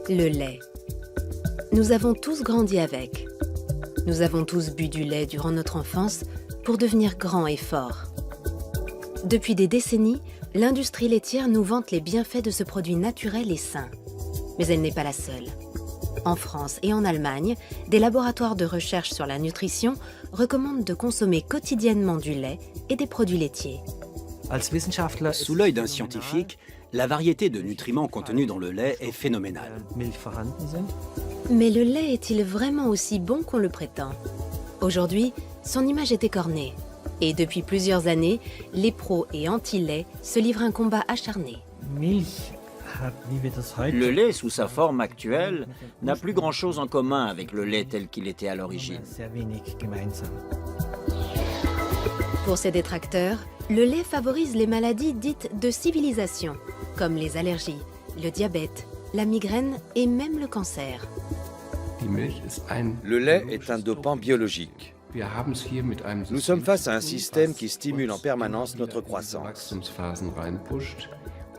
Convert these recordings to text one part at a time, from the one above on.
Le lait. Nous avons tous grandi avec. Nous avons tous bu du lait durant notre enfance pour devenir grands et forts. Depuis des décennies, l'industrie laitière nous vante les bienfaits de ce produit naturel et sain. Mais elle n'est pas la seule. En France et en Allemagne, des laboratoires de recherche sur la nutrition recommandent de consommer quotidiennement du lait et des produits laitiers. Sous l'œil d'un scientifique, la variété de nutriments contenus dans le lait est phénoménale. Mais le lait est-il vraiment aussi bon qu'on le prétend? Aujourd'hui, son image est écornée. Et depuis plusieurs années, les pros et anti-lait se livrent un combat acharné. Le lait, sous sa forme actuelle, n'a plus grand-chose en commun avec le lait tel qu'il était à l'origine. Pour ses détracteurs, le lait favorise les maladies dites de civilisation, comme les allergies, le diabète, la migraine et même le cancer. Le lait est un dopant biologique. Nous sommes face à un système qui stimule en permanence notre croissance.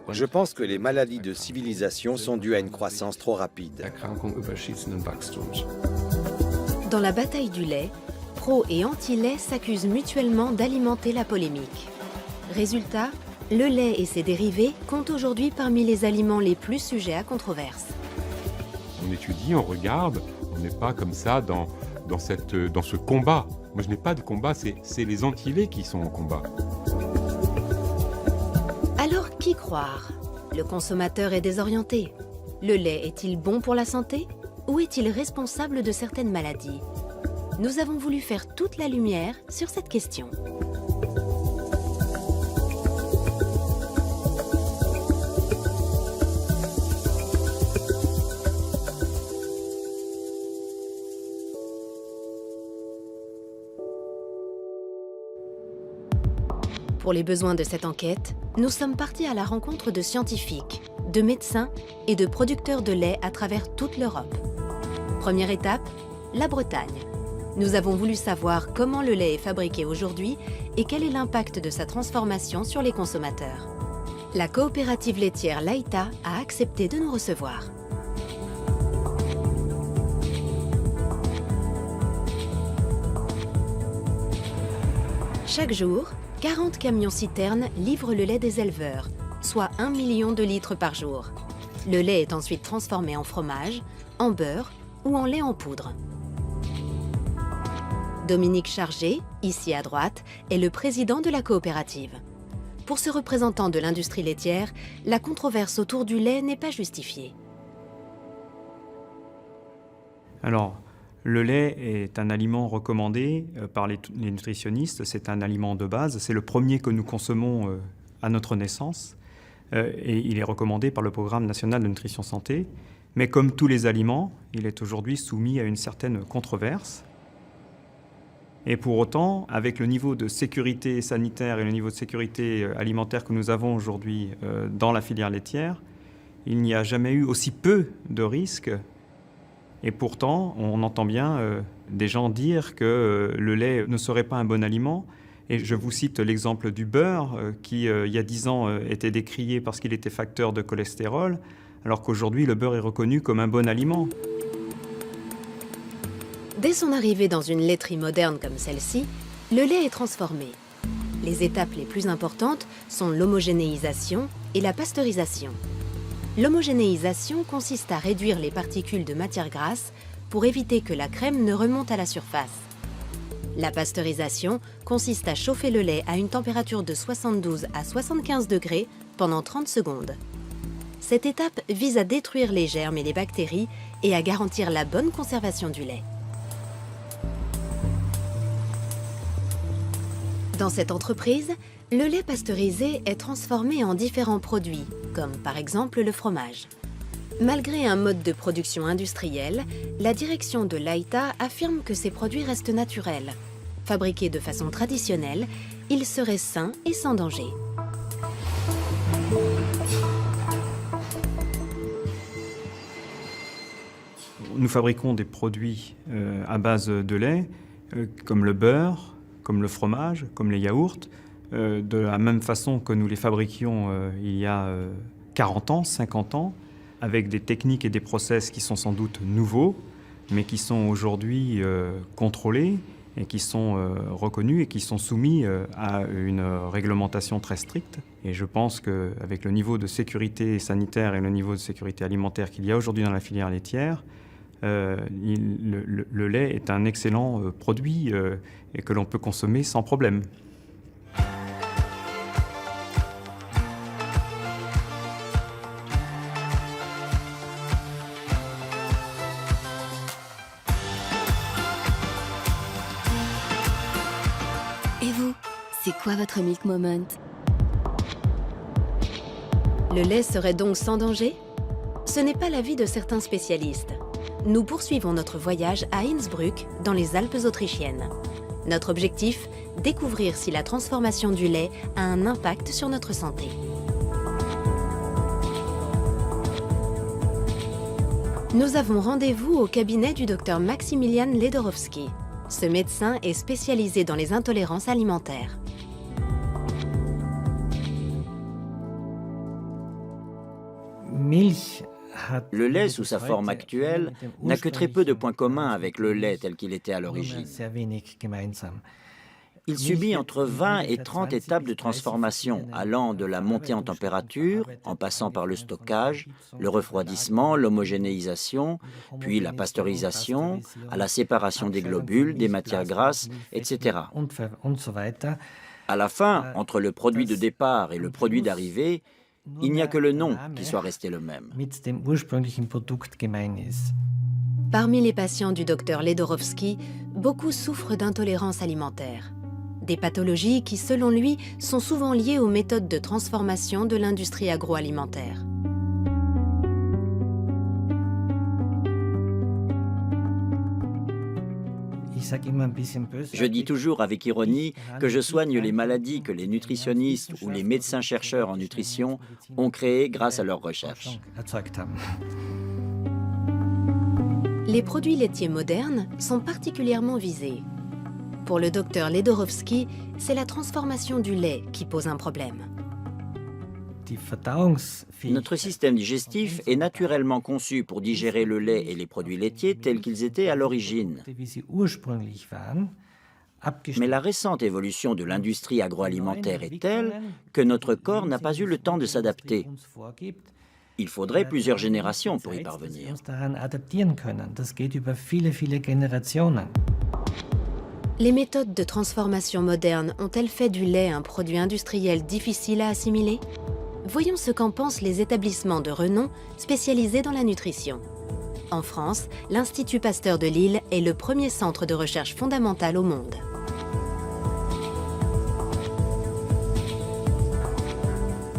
Je pense que les maladies de civilisation sont dues à une croissance trop rapide. Dans la bataille du lait, pro et anti-lait s'accusent mutuellement d'alimenter la polémique. Résultat, le lait et ses dérivés comptent aujourd'hui parmi les aliments les plus sujets à controverse. On étudie, on regarde, on n'est pas comme ça dans ce combat. Moi, je n'ai pas de combat, c'est les anti-laits qui sont en combat. Alors, qui croire? Le consommateur est désorienté. Le lait est-il bon pour la santé? Ou est-il responsable de certaines maladies? Nous avons voulu faire toute la lumière sur cette question. Pour les besoins de cette enquête, nous sommes partis à la rencontre de scientifiques, de médecins et de producteurs de lait à travers toute l'Europe. Première étape, la Bretagne. Nous avons voulu savoir comment le lait est fabriqué aujourd'hui et quel est l'impact de sa transformation sur les consommateurs. La coopérative laitière Laïta a accepté de nous recevoir. Chaque jour, 40 camions-citernes livrent le lait des éleveurs, soit 1 million de litres par jour. Le lait est ensuite transformé en fromage, en beurre ou en lait en poudre. Dominique Chargé, ici à droite, est le président de la coopérative. Pour ce représentant de l'industrie laitière, la controverse autour du lait n'est pas justifiée. Alors, le lait est un aliment recommandé par les nutritionnistes, c'est un aliment de base, c'est le premier que nous consommons à notre naissance et il est recommandé par le Programme national de nutrition santé. Mais comme tous les aliments, il est aujourd'hui soumis à une certaine controverse. Et pour autant, avec le niveau de sécurité sanitaire et le niveau de sécurité alimentaire que nous avons aujourd'hui dans la filière laitière, il n'y a jamais eu aussi peu de risques. Et pourtant, on entend bien des gens dire que le lait ne serait pas un bon aliment. Et je vous cite l'exemple du beurre qui, il y a 10 ans, était décrié parce qu'il était facteur de cholestérol, alors qu'aujourd'hui, le beurre est reconnu comme un bon aliment. Dès son arrivée dans une laiterie moderne comme celle-ci, le lait est transformé. Les étapes les plus importantes sont l'homogénéisation et la pasteurisation. L'homogénéisation consiste à réduire les particules de matière grasse pour éviter que la crème ne remonte à la surface. La pasteurisation consiste à chauffer le lait à une température de 72 à 75 degrés pendant 30 secondes. Cette étape vise à détruire les germes et les bactéries et à garantir la bonne conservation du lait. Dans cette entreprise, le lait pasteurisé est transformé en différents produits, comme par exemple le fromage. Malgré un mode de production industriel, la direction de Laïta affirme que ces produits restent naturels. Fabriqués de façon traditionnelle, ils seraient sains et sans danger. Nous fabriquons des produits à base de lait, comme le beurre, comme le fromage, comme les yaourts, de la même façon que nous les fabriquions il y a 40 ans, 50 ans. avec des techniques et des process qui sont sans doute nouveaux, mais qui sont aujourd'hui contrôlés et qui sont reconnus et qui sont soumis à une réglementation très stricte. Et je pense qu'avec le niveau de sécurité sanitaire et le niveau de sécurité alimentaire qu'il y a aujourd'hui dans la filière laitière, le lait est un excellent produit et que l'on peut consommer sans problème. Et vous, c'est quoi votre milk moment? Le lait serait donc sans danger? Ce n'est pas l'avis de certains spécialistes. Nous poursuivons notre voyage à Innsbruck, dans les Alpes autrichiennes. Notre objectif, découvrir si la transformation du lait a un impact sur notre santé. Nous avons rendez-vous au cabinet du docteur Maximilian Ledorowski. Ce médecin est spécialisé dans les intolérances alimentaires. Le lait, sous sa forme actuelle, n'a que très peu de points communs avec le lait tel qu'il était à l'origine. Il subit entre 20 et 30 étapes de transformation, allant de la montée en température, en passant par le stockage, le refroidissement, l'homogénéisation, puis la pasteurisation, à la séparation des globules, des matières grasses, etc. À la fin, entre le produit de départ et le produit d'arrivée, il n'y a que le nom qui soit resté le même. Parmi les patients du docteur Ledorowski, beaucoup souffrent d'intolérance alimentaire. Des pathologies qui, selon lui, sont souvent liées aux méthodes de transformation de l'industrie agroalimentaire. Je dis toujours avec ironie que je soigne les maladies que les nutritionnistes ou les médecins-chercheurs en nutrition ont créées grâce à leurs recherches. Les produits laitiers modernes sont particulièrement visés. Pour le docteur Ledorowski, c'est la transformation du lait qui pose un problème. Notre système digestif est naturellement conçu pour digérer le lait et les produits laitiers tels qu'ils étaient à l'origine. Mais la récente évolution de l'industrie agroalimentaire est telle que notre corps n'a pas eu le temps de s'adapter. Il faudrait plusieurs générations pour y parvenir. Les méthodes de transformation modernes ont-elles fait du lait un produit industriel difficile à assimiler? Voyons ce qu'en pensent les établissements de renom spécialisés dans la nutrition. En France, l'Institut Pasteur de Lille est le premier centre de recherche fondamentale au monde.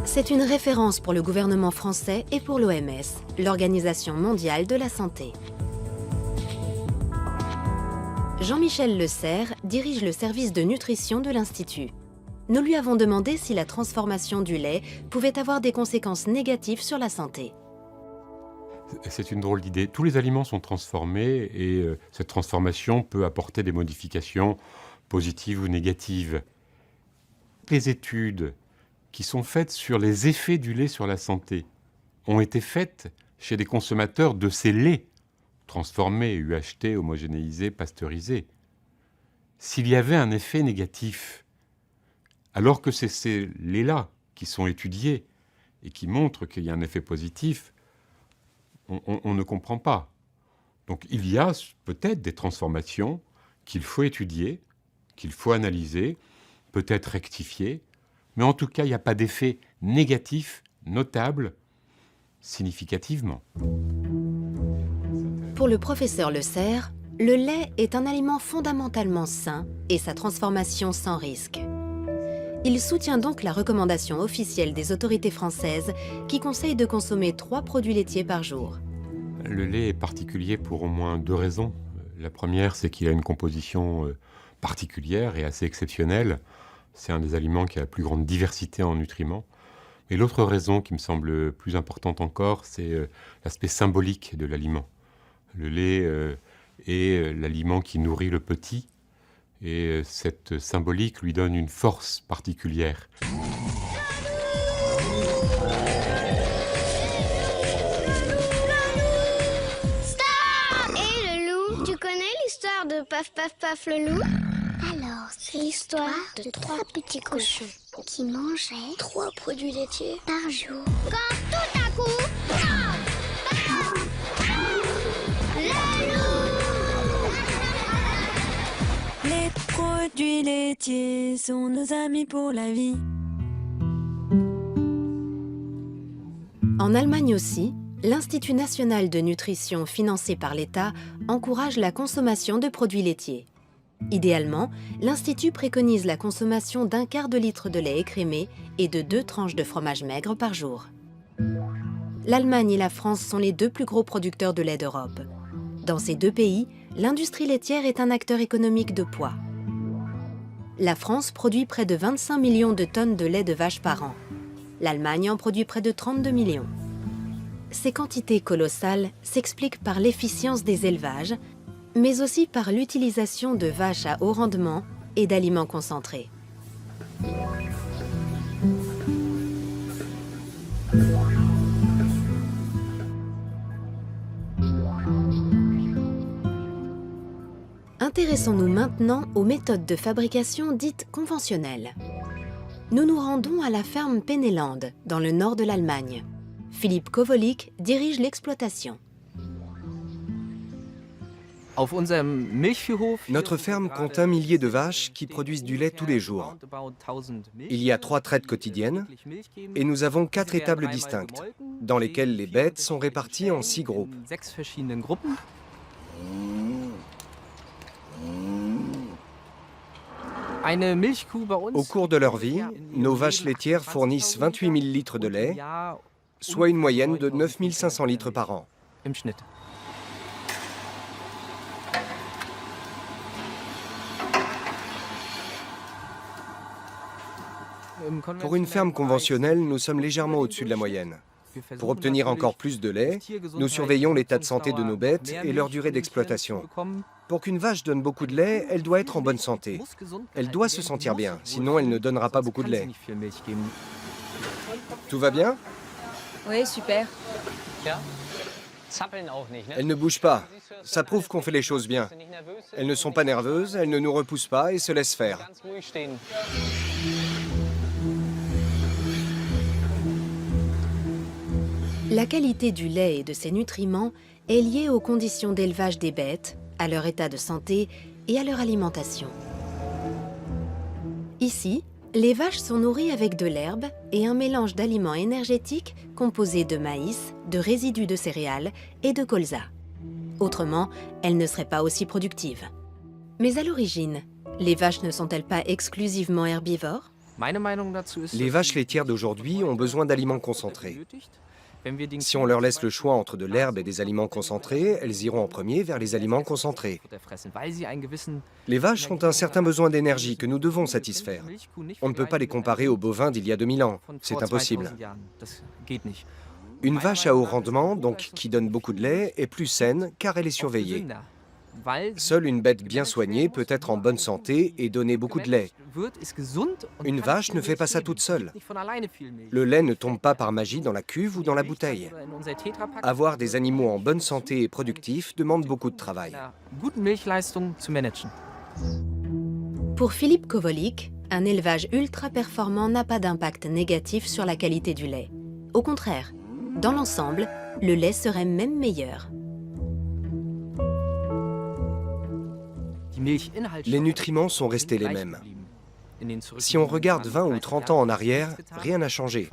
C'est une référence pour le gouvernement français et pour l'OMS, l'Organisation mondiale de la santé. Jean-Michel Le Serre dirige le service de nutrition de l'Institut. Nous lui avons demandé si la transformation du lait pouvait avoir des conséquences négatives sur la santé. C'est une drôle d'idée. Tous les aliments sont transformés et cette transformation peut apporter des modifications positives ou négatives. Les études qui sont faites sur les effets du lait sur la santé ont été faites chez des consommateurs de ces laits transformés, UHT, homogénéisés, pasteurisés. S'il y avait un effet négatif, alors que c'est ces laits-là qui sont étudiés et qui montrent qu'il y a un effet positif, on ne comprend pas. Donc il y a peut-être des transformations qu'il faut étudier, qu'il faut analyser, peut-être rectifier, mais en tout cas, il n'y a pas d'effet négatif notable significativement. Pour le professeur Le Serre, le lait est un aliment fondamentalement sain et sa transformation sans risque. Il soutient donc la recommandation officielle des autorités françaises qui conseillent de consommer 3 produits laitiers par jour. Le lait est particulier pour au moins 2 raisons. La première, c'est qu'il a une composition particulière et assez exceptionnelle. C'est un des aliments qui a la plus grande diversité en nutriments. Et l'autre raison qui me semble plus importante encore, c'est l'aspect symbolique de l'aliment. Le lait est l'aliment qui nourrit le petit. Et cette symbolique lui donne une force particulière. de Paf Paf Paf le loup? Alors, c'est l'histoire de 3 petits cochons qui mangeaient 3 produits laitiers par jour. Quand tout à coup, le loup! Les produits laitiers sont nos amis pour la vie. En Allemagne aussi, l'Institut national de nutrition financé par l'État encourage la consommation de produits laitiers. Idéalement, l'Institut préconise la consommation d'1 quart de litre de lait écrémé et de 2 tranches de fromage maigre par jour. L'Allemagne et la France sont les 2 plus gros producteurs de lait d'Europe. Dans ces 2 pays, l'industrie laitière est un acteur économique de poids. La France produit près de 25 millions de tonnes de lait de vache par an. L'Allemagne en produit près de 32 millions. Ces quantités colossales s'expliquent par l'efficience des élevages, mais aussi par l'utilisation de vaches à haut rendement et d'aliments concentrés. Intéressons-nous maintenant aux méthodes de fabrication dites conventionnelles. Nous nous rendons à la ferme Penneland, dans le nord de l'Allemagne. Philippe Kowolik dirige l'exploitation. Notre ferme compte 1 millier de vaches qui produisent du lait tous les jours. Il y a 3 traites quotidiennes et nous avons 4 étables distinctes, dans lesquelles les bêtes sont réparties en 6 groupes. Au cours de leur vie, nos vaches laitières fournissent 28 000 litres de lait, soit une moyenne de 9 500 litres par an. Pour une ferme conventionnelle, nous sommes légèrement au-dessus de la moyenne. Pour obtenir encore plus de lait, nous surveillons l'état de santé de nos bêtes et leur durée d'exploitation. Pour qu'une vache donne beaucoup de lait, elle doit être en bonne santé. Elle doit se sentir bien, sinon elle ne donnera pas beaucoup de lait. Tout va bien? Oui, super. Elles ne bougent pas. Ça prouve qu'on fait les choses bien. Elles ne sont pas nerveuses, elles ne nous repoussent pas et se laissent faire. La qualité du lait et de ses nutriments est liée aux conditions d'élevage des bêtes, à leur état de santé et à leur alimentation. Ici, les vaches sont nourries avec de l'herbe et un mélange d'aliments énergétiques composés de maïs, de résidus de céréales et de colza. Autrement, elles ne seraient pas aussi productives. Mais à l'origine, les vaches ne sont-elles pas exclusivement herbivores? Les vaches laitières d'aujourd'hui ont besoin d'aliments concentrés. Si on leur laisse le choix entre de l'herbe et des aliments concentrés, elles iront en premier vers les aliments concentrés. Les vaches ont un certain besoin d'énergie que nous devons satisfaire. On ne peut pas les comparer aux bovins d'il y a 2000 ans. C'est impossible. Une vache à haut rendement, donc qui donne beaucoup de lait, est plus saine car elle est surveillée. Seule une bête bien soignée peut être en bonne santé et donner beaucoup de lait. Une vache ne fait pas ça toute seule. Le lait ne tombe pas par magie dans la cuve ou dans la bouteille. Avoir des animaux en bonne santé et productifs demande beaucoup de travail. Pour Philippe Kowolik, un élevage ultra performant n'a pas d'impact négatif sur la qualité du lait. Au contraire, dans l'ensemble, le lait serait même meilleur. Les nutriments sont restés les mêmes. Si on regarde 20 ou 30 ans en arrière, rien n'a changé.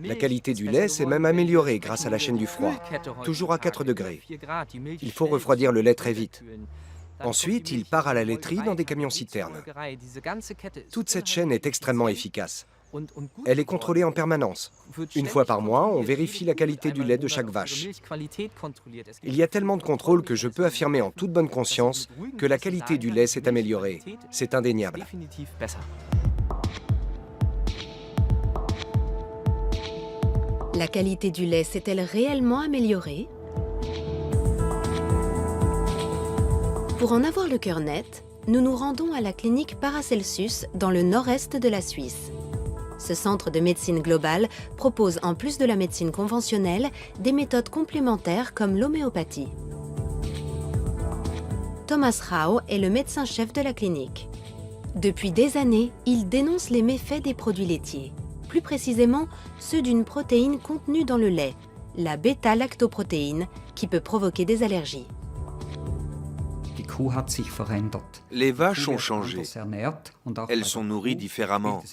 La qualité du lait s'est même améliorée grâce à la chaîne du froid, toujours à 4 degrés. Il faut refroidir le lait très vite. Ensuite, il part à la laiterie dans des camions-citernes. Toute cette chaîne est extrêmement efficace. Elle est contrôlée en permanence. Une fois par mois, on vérifie la qualité du lait de chaque vache. Il y a tellement de contrôles que je peux affirmer en toute bonne conscience que la qualité du lait s'est améliorée. C'est indéniable. La qualité du lait s'est-elle réellement améliorée? Pour en avoir le cœur net, nous nous rendons à la clinique Paracelsus dans le nord-est de la Suisse. Ce centre de médecine globale propose, en plus de la médecine conventionnelle, des méthodes complémentaires comme l'homéopathie. Thomas Rau est le médecin-chef de la clinique. Depuis des années, il dénonce les méfaits des produits laitiers, plus précisément ceux d'une protéine contenue dans le lait, la bêta-lactoprotéine, qui peut provoquer des allergies. Les vaches ont changé. Elles sont nourries différemment.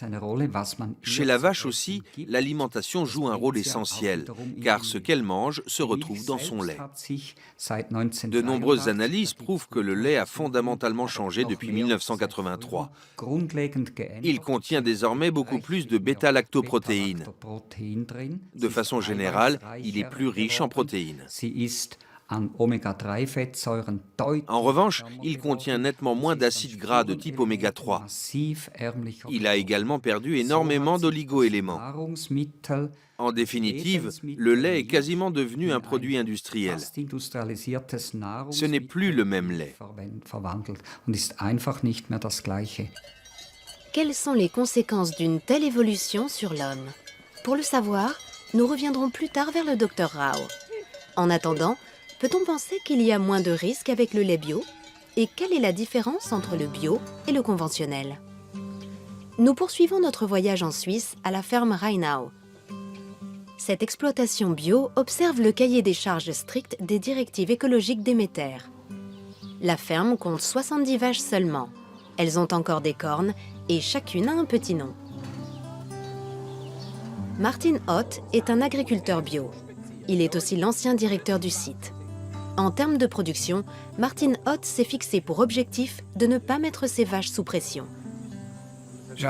Chez la vache aussi, l'alimentation joue un rôle essentiel, car ce qu'elle mange se retrouve dans son lait. De nombreuses analyses prouvent que le lait a fondamentalement changé depuis 1983. Il contient désormais beaucoup plus de bêta-lactoprotéines. De façon générale, il est plus riche en protéines. En revanche, il contient nettement moins d'acides gras de type oméga 3. Il a également perdu énormément d'oligo-éléments. En définitive, le lait est quasiment devenu un produit industriel. Ce n'est plus le même lait. Quelles sont les conséquences d'une telle évolution sur l'homme? Pour le savoir, nous reviendrons plus tard vers le Dr Rau. En attendant, peut-on penser qu'il y a moins de risques avec le lait bio? Et quelle est la différence entre le bio et le conventionnel? Nous poursuivons notre voyage en Suisse à la ferme Rheinau. Cette exploitation bio observe le cahier des charges strict des directives écologiques Déméter. La ferme compte 70 vaches seulement. Elles ont encore des cornes et chacune a un petit nom. Martin Ott est un agriculteur bio. Il est aussi l'ancien directeur du site. En termes de production, Martin Ott s'est fixé pour objectif de ne pas mettre ses vaches sous pression. Il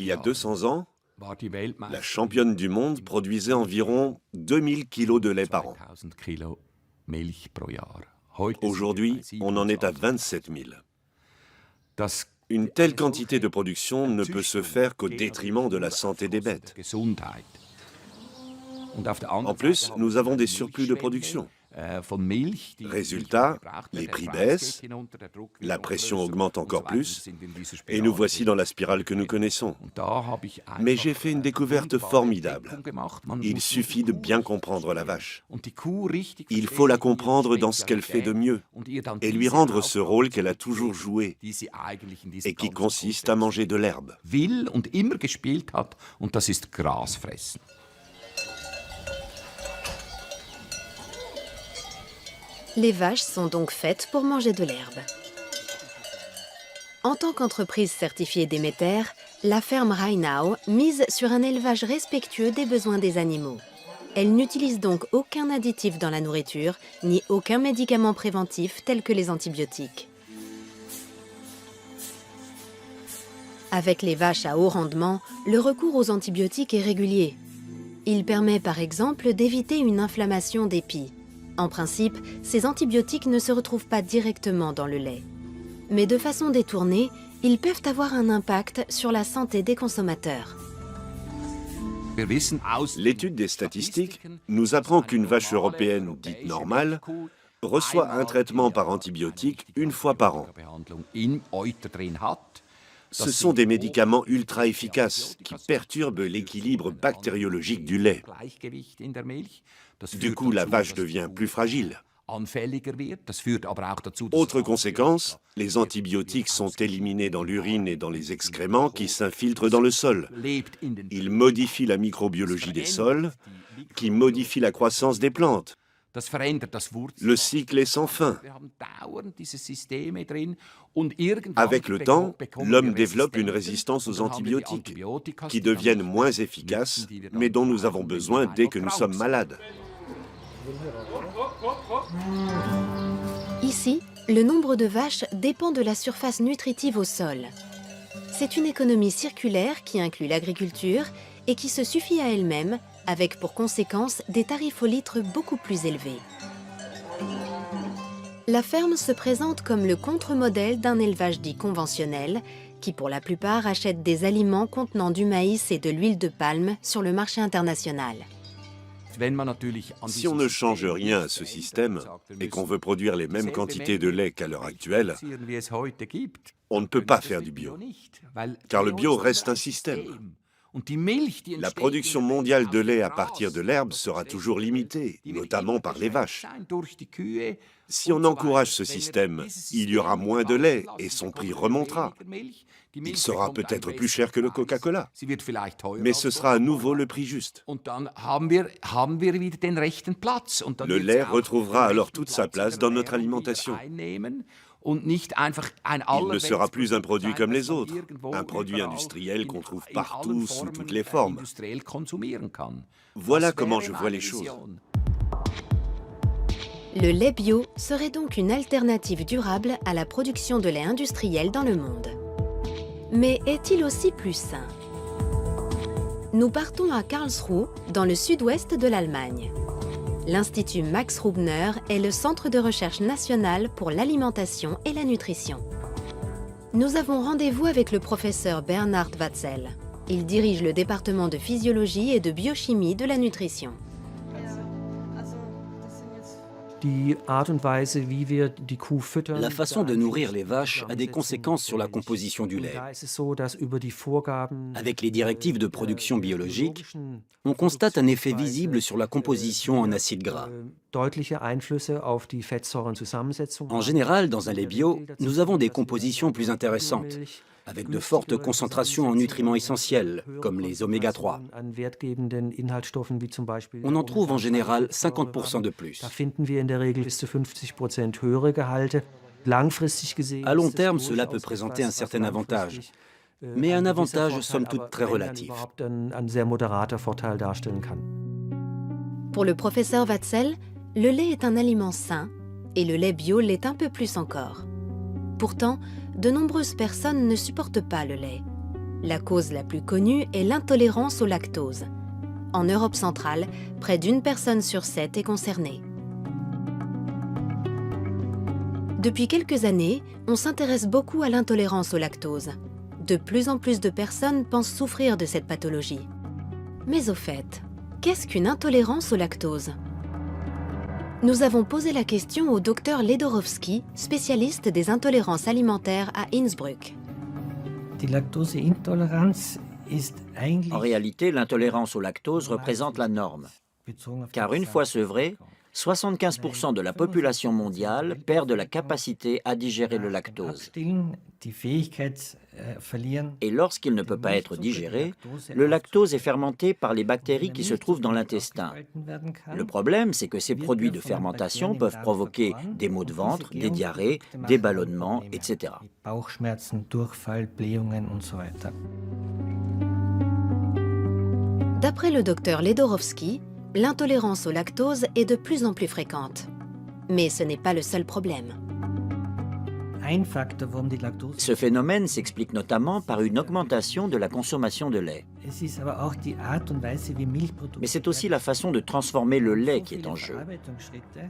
y a 200 ans, la championne du monde produisait environ 2000 kilos de lait par an. Aujourd'hui, on en est à 27 000. Une telle quantité de production ne peut se faire qu'au détriment de la santé des bêtes. En plus, nous avons des surplus de production. Résultat, les prix baissent, la pression augmente encore plus, et nous voici dans la spirale que nous connaissons. Mais j'ai fait une découverte formidable. Il suffit de bien comprendre la vache. Il faut la comprendre dans ce qu'elle fait de mieux, et lui rendre ce rôle qu'elle a toujours joué, et qui consiste à manger de l'herbe. Les vaches sont donc faites pour manger de l'herbe. En tant qu'entreprise certifiée Déméter, la ferme Rheinau mise sur un élevage respectueux des besoins des animaux. Elle n'utilise donc aucun additif dans la nourriture, ni aucun médicament préventif tel que les antibiotiques. Avec les vaches à haut rendement, le recours aux antibiotiques est régulier. Il permet par exemple d'éviter une inflammation des pies. En principe, ces antibiotiques ne se retrouvent pas directement dans le lait. Mais de façon détournée, ils peuvent avoir un impact sur la santé des consommateurs. L'étude des statistiques nous apprend qu'une vache européenne dite normale reçoit un traitement par antibiotiques une fois par an. Ce sont des médicaments ultra efficaces qui perturbent l'équilibre bactériologique du lait. Du coup, la vache devient plus fragile. Autre conséquence, les antibiotiques sont éliminés dans l'urine et dans les excréments qui s'infiltrent dans le sol. Ils modifient la microbiologie des sols, qui modifie la croissance des plantes. Le cycle est sans fin. Avec le temps, l'homme développe une résistance aux antibiotiques, qui deviennent moins efficaces, mais dont nous avons besoin dès que nous sommes malades. Ici, le nombre de vaches dépend de la surface nutritive au sol. C'est une économie circulaire qui inclut l'agriculture et qui se suffit à elle-même, avec pour conséquence des tarifs au litre beaucoup plus élevés. La ferme se présente comme le contre-modèle d'un élevage dit conventionnel, qui pour la plupart achète des aliments contenant du maïs et de l'huile de palme sur le marché international. Si on ne change rien à ce système et qu'on veut produire les mêmes quantités de lait qu'à l'heure actuelle, on ne peut pas faire du bio, car le bio reste un système. La production mondiale de lait à partir de l'herbe sera toujours limitée, notamment par les vaches. Si on encourage ce système, il y aura moins de lait et son prix remontera. Il sera peut-être plus cher que le Coca-Cola, mais ce sera à nouveau le prix juste. Le lait retrouvera alors toute sa place dans notre alimentation. Il ne sera plus un produit comme les autres, un produit industriel qu'on trouve partout, sous toutes les formes. Voilà comment je vois les choses. Le lait bio serait donc une alternative durable à la production de lait industriel dans le monde. Mais est-il aussi plus sain? Nous partons à Karlsruhe, dans le sud-ouest de l'Allemagne. L'Institut Max Rubner est le centre de recherche national pour l'alimentation et la nutrition. Nous avons rendez-vous avec le professeur Bernhard Watzel. Il dirige le département de physiologie et de biochimie de la nutrition. La façon de nourrir les vaches a des conséquences sur la composition du lait. Avec les directives de production biologique, on constate un effet visible sur la composition en acides gras. En général, dans un lait bio, nous avons des compositions plus intéressantes, avec de fortes concentrations en nutriments essentiels, comme les oméga 3. On en trouve en général 50% de plus. À long terme, cela peut présenter un certain avantage, mais un avantage somme toute très relatif. Pour le professeur Watzel, le lait est un aliment sain et le lait bio l'est un peu plus encore. Pourtant, de nombreuses personnes ne supportent pas le lait. La cause la plus connue est l'intolérance au lactose. En Europe centrale, près d'une personne sur 7 est concernée. Depuis quelques années, on s'intéresse beaucoup à l'intolérance au lactose. De plus en plus de personnes pensent souffrir de cette pathologie. Mais au fait, qu'est-ce qu'une intolérance au lactose ? Nous avons posé la question au docteur Ledorowski, spécialiste des intolérances alimentaires à Innsbruck. En réalité, l'intolérance au lactose représente la norme. Car une fois sevré, 75% de la population mondiale perd la capacité à digérer le lactose. Et lorsqu'il ne peut pas être digéré, le lactose est fermenté par les bactéries qui se trouvent dans l'intestin. Le problème, c'est que ces produits de fermentation peuvent provoquer des maux de ventre, des diarrhées, des ballonnements, etc. D'après le docteur Ledorowski, l'intolérance au lactose est de plus en plus fréquente. Mais ce n'est pas le seul problème. Ce phénomène s'explique notamment par une augmentation de la consommation de lait. Mais c'est aussi la façon de transformer le lait qui est en jeu.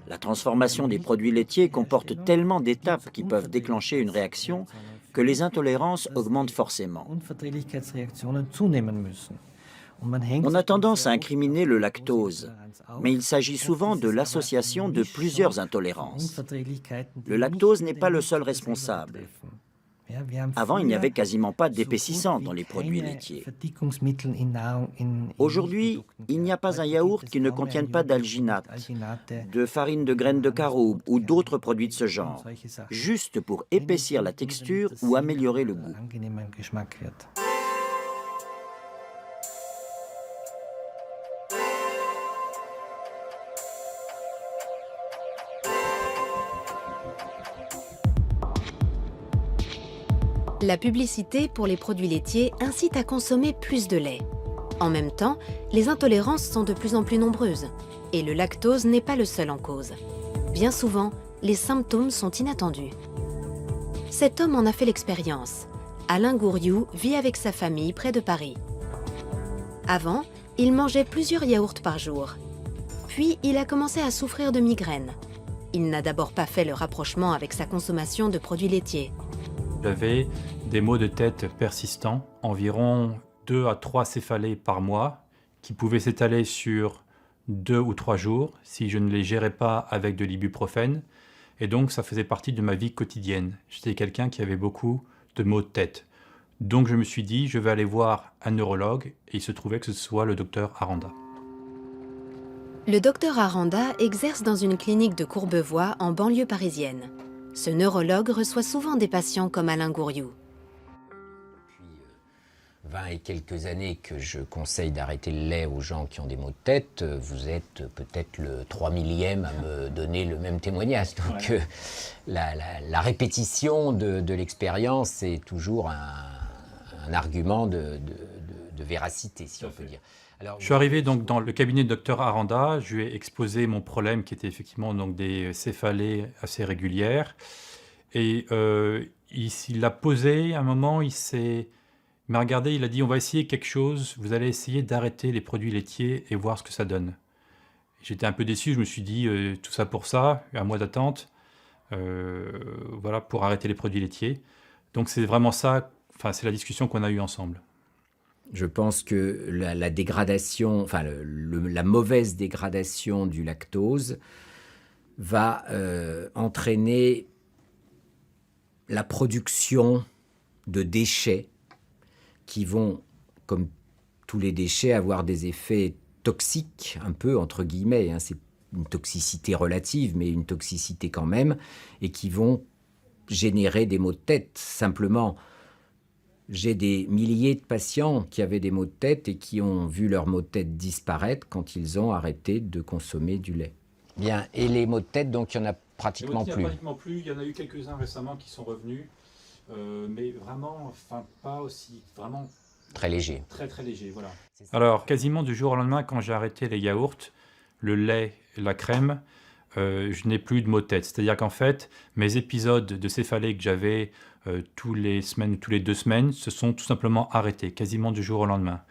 La transformation des produits laitiers comporte tellement d'étapes qui peuvent déclencher une réaction que les intolérances augmentent forcément. On a tendance à incriminer le lactose, mais il s'agit souvent de l'association de plusieurs intolérances. Le lactose n'est pas le seul responsable. Avant, il n'y avait quasiment pas d'épaississant dans les produits laitiers. Aujourd'hui, il n'y a pas un yaourt qui ne contienne pas d'alginate, de farine de graines de caroube ou d'autres produits de ce genre, juste pour épaissir la texture ou améliorer le goût. La publicité pour les produits laitiers incite à consommer plus de lait. En même temps, les intolérances sont de plus en plus nombreuses et le lactose n'est pas le seul en cause. Bien souvent, les symptômes sont inattendus. Cet homme en a fait l'expérience. Alain Gouriou vit avec sa famille près de Paris. Avant, il mangeait plusieurs yaourts par jour. Puis, il a commencé à souffrir de migraines. Il n'a d'abord pas fait le rapprochement avec sa consommation de produits laitiers. J'avais des maux de tête persistants, environ 2 à 3 céphalées par mois, qui pouvaient s'étaler sur 2 ou 3 jours si je ne les gérais pas avec de l'ibuprofène. Et donc, ça faisait partie de ma vie quotidienne. J'étais quelqu'un qui avait beaucoup de maux de tête. Donc je me suis dit, je vais aller voir un neurologue, et il se trouvait que ce soit le docteur Aranda. Le docteur Aranda exerce dans une clinique de Courbevoie en banlieue parisienne. Ce neurologue reçoit souvent des patients comme Alain Gouriou. 20 et quelques années que je conseille d'arrêter le lait aux gens qui ont des maux de tête, vous êtes peut-être le 3 millième à me donner le même témoignage. Donc la répétition de l'expérience est toujours un argument de véracité, si on peut dire. Alors, je suis arrivé donc dans le cabinet de Dr Aranda, je lui ai exposé mon problème qui était effectivement donc des céphalées assez régulières. Et il l'a posé à un moment, il m'a regardé, il a dit on va essayer quelque chose, vous allez essayer d'arrêter les produits laitiers et voir ce que ça donne. J'étais un peu déçu, je me suis dit tout ça pour ça, un mois d'attente, voilà, pour arrêter les produits laitiers. Donc c'est vraiment ça, enfin c'est la discussion qu'on a eue ensemble. Je pense que la dégradation, enfin la mauvaise dégradation du lactose va entraîner la production de déchets qui vont, comme tous les déchets, avoir des effets toxiques, un peu entre guillemets, hein, c'est une toxicité relative, mais une toxicité quand même, et qui vont générer des maux de tête. Simplement, j'ai des milliers de patients qui avaient des maux de tête et qui ont vu leurs maux de tête disparaître quand ils ont arrêté de consommer du lait. Bien, et les maux de tête, donc il n'y en a pratiquement plus. Il y en a eu quelques-uns récemment qui sont revenus, mais vraiment, enfin pas aussi, vraiment... Très léger. Très très léger, voilà. Alors, quasiment du jour au lendemain, quand j'ai arrêté les yaourts, le lait, la crème, je n'ai plus de maux de tête. C'est-à-dire qu'en fait, mes épisodes de céphalée que j'avais tous les semaines, tous les 2 semaines, se sont tout simplement arrêtés, quasiment du jour au lendemain.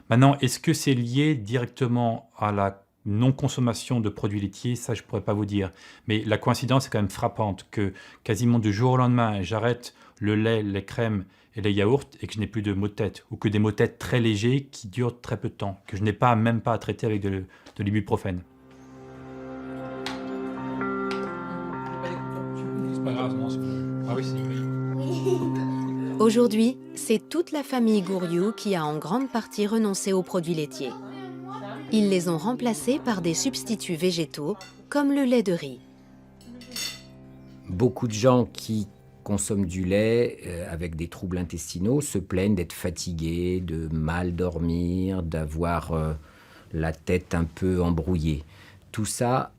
Maintenant, est-ce que c'est lié directement à la non-consommation de produits laitiers? Ça, je ne pourrais pas vous dire. Mais la coïncidence est quand même frappante que quasiment du jour au lendemain, j'arrête le lait, les crèmes et les yaourts et que je n'ai plus de maux de tête, ou que des maux de tête très légers qui durent très peu de temps, que je n'ai même pas à traiter avec de l'ibuprofène. Aujourd'hui, c'est toute la famille Gouriou qui a en grande partie renoncé aux produits laitiers. Ils les ont remplacés par des substituts végétaux, comme le lait de riz. Beaucoup de gens qui consomment du lait avec des troubles intestinaux se plaignent d'être fatigués, de mal dormir, d'avoir la tête un peu embrouillée. Tout ça,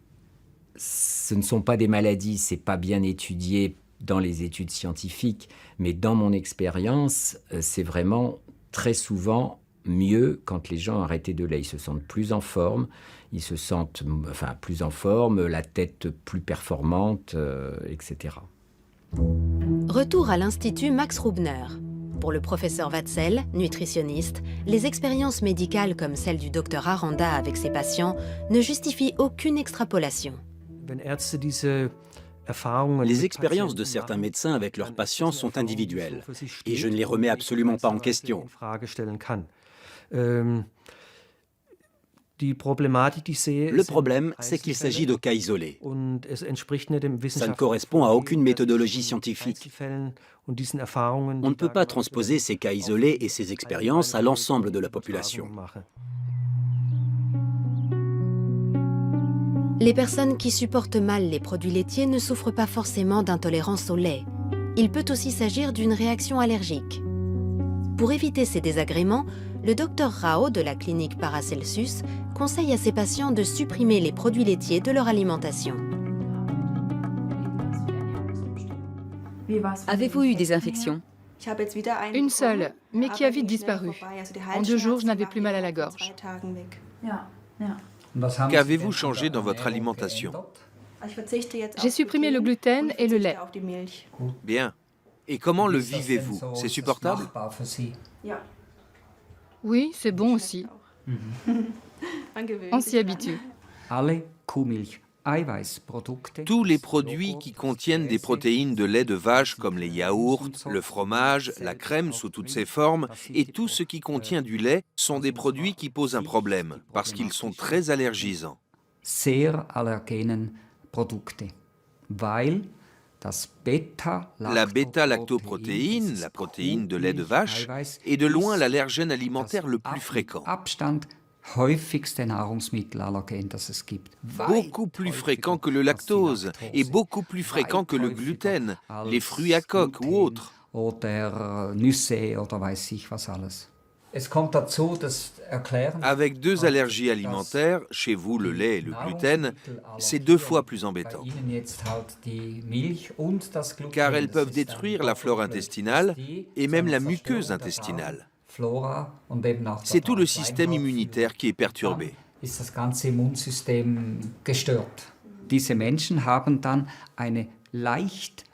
ce ne sont pas des maladies, c'est pas bien étudié dans les études scientifiques, mais dans mon expérience, c'est vraiment très souvent mieux quand les gens arrêtent de lait. Ils se sentent plus en forme, plus en forme, la tête plus performante, etc. Retour à l'Institut Max Rubner. Pour le professeur Watzel, nutritionniste, les expériences médicales comme celle du docteur Aranda avec ses patients ne justifient aucune extrapolation. Les expériences de certains médecins avec leurs patients sont individuelles et je ne les remets absolument pas en question. Le problème, c'est qu'il s'agit de cas isolés. Ça ne correspond à aucune méthodologie scientifique. On ne peut pas transposer ces cas isolés et ces expériences à l'ensemble de la population. Les personnes qui supportent mal les produits laitiers ne souffrent pas forcément d'intolérance au lait. Il peut aussi s'agir d'une réaction allergique. Pour éviter ces désagréments, le docteur Rao de la clinique Paracelsus conseille à ses patients de supprimer les produits laitiers de leur alimentation. Avez-vous eu des infections? Une seule, mais qui a vite disparu. En 2 jours, je n'avais plus mal à la gorge. Qu'avez-vous changé dans votre alimentation? J'ai supprimé le gluten et le lait. Bien. Et comment le vivez-vous? C'est supportable? Oui, c'est bon aussi. On s'y habitue. Tous les produits qui contiennent des protéines de lait de vache comme les yaourts, le fromage, la crème sous toutes ses formes et tout ce qui contient du lait sont des produits qui posent un problème parce qu'ils sont très allergisants. La bêta-lactoprotéine, la protéine de lait de vache, est de loin l'allergène alimentaire le plus fréquent. Beaucoup plus fréquent que le lactose et beaucoup plus fréquent que le gluten, les fruits à coque ou autres. Avec 2 allergies alimentaires, chez vous le lait et le gluten, c'est 2 fois plus embêtant. Car elles peuvent détruire la flore intestinale et même la muqueuse intestinale. C'est tout le système immunitaire qui est perturbé.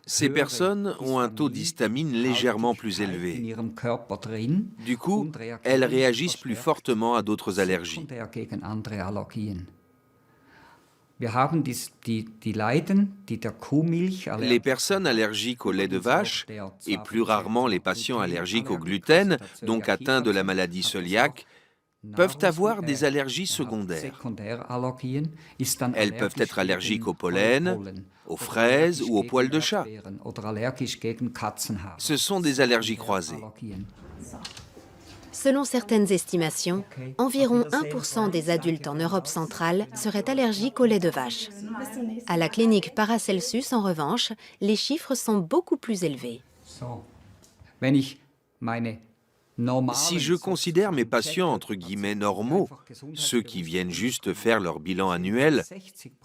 Ces personnes ont un taux d'histamine légèrement plus élevé. Du coup, elles réagissent plus fortement à d'autres allergies. Les personnes allergiques au lait de vache, et plus rarement les patients allergiques au gluten, donc atteints de la maladie cœliaque, peuvent avoir des allergies secondaires. Elles peuvent être allergiques au pollen, aux fraises ou aux poils de chat. Ce sont des allergies croisées. Selon certaines estimations, environ 1% des adultes en Europe centrale seraient allergiques au lait de vache. À la clinique Paracelsus, en revanche, les chiffres sont beaucoup plus élevés. Si je considère mes patients entre guillemets normaux, ceux qui viennent juste faire leur bilan annuel,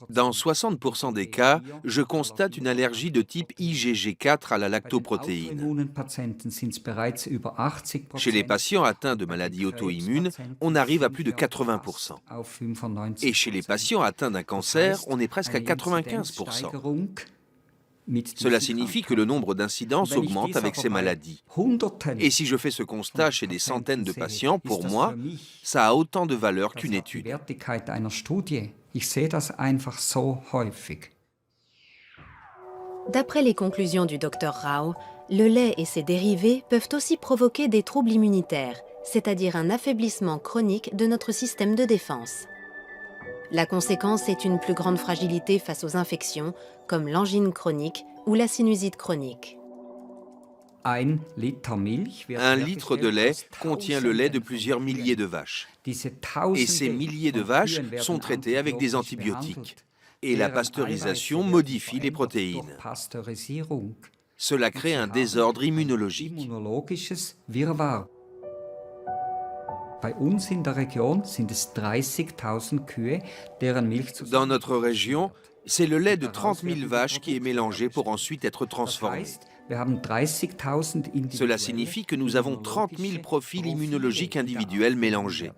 dans 60% des cas, je constate une allergie de type IgG4 à la lactoprotéine. Chez les patients atteints de maladies auto-immunes, on arrive à plus de 80%. Et chez les patients atteints d'un cancer, on est presque à 95%. Cela signifie que le nombre d'incidences augmente avec ces maladies. Et si je fais ce constat chez des centaines de patients, pour moi, ça a autant de valeur qu'une étude. D'après les conclusions du Dr Rao, le lait et ses dérivés peuvent aussi provoquer des troubles immunitaires, c'est-à-dire un affaiblissement chronique de notre système de défense. La conséquence est une plus grande fragilité face aux infections, comme l'angine chronique ou la sinusite chronique. 1 litre de lait contient le lait de plusieurs milliers de vaches. Et ces milliers de vaches sont traitées avec des antibiotiques. Et la pasteurisation modifie les protéines. Cela crée un désordre immunologique. Dans notre région, c'est le lait de 30 000 vaches qui est mélangé pour ensuite être transformé. Cela signifie que nous avons 30 000 profils immunologiques individuels mélangés.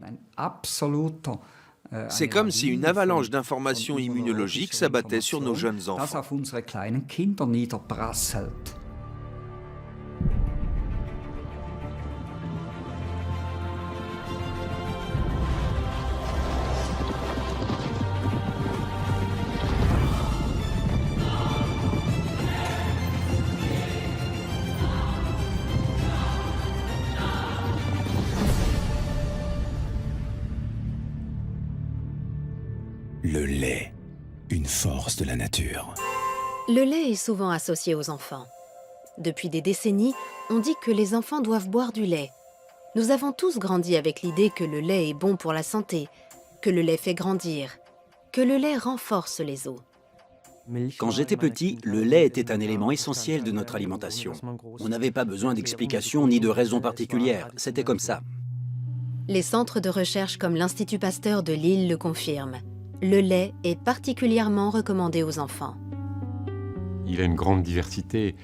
C'est comme si une avalanche d'informations immunologiques s'abattait sur nos jeunes enfants. Le lait, une force de la nature. Le lait est souvent associé aux enfants. Depuis des décennies, on dit que les enfants doivent boire du lait. Nous avons tous grandi avec l'idée que le lait est bon pour la santé, que le lait fait grandir, que le lait renforce les os. Quand j'étais petit, le lait était un élément essentiel de notre alimentation. On n'avait pas besoin d'explications ni de raisons particulières, c'était comme ça. Les centres de recherche comme l'Institut Pasteur de Lille le confirment. Le lait est particulièrement recommandé aux enfants. Il a une grande diversité.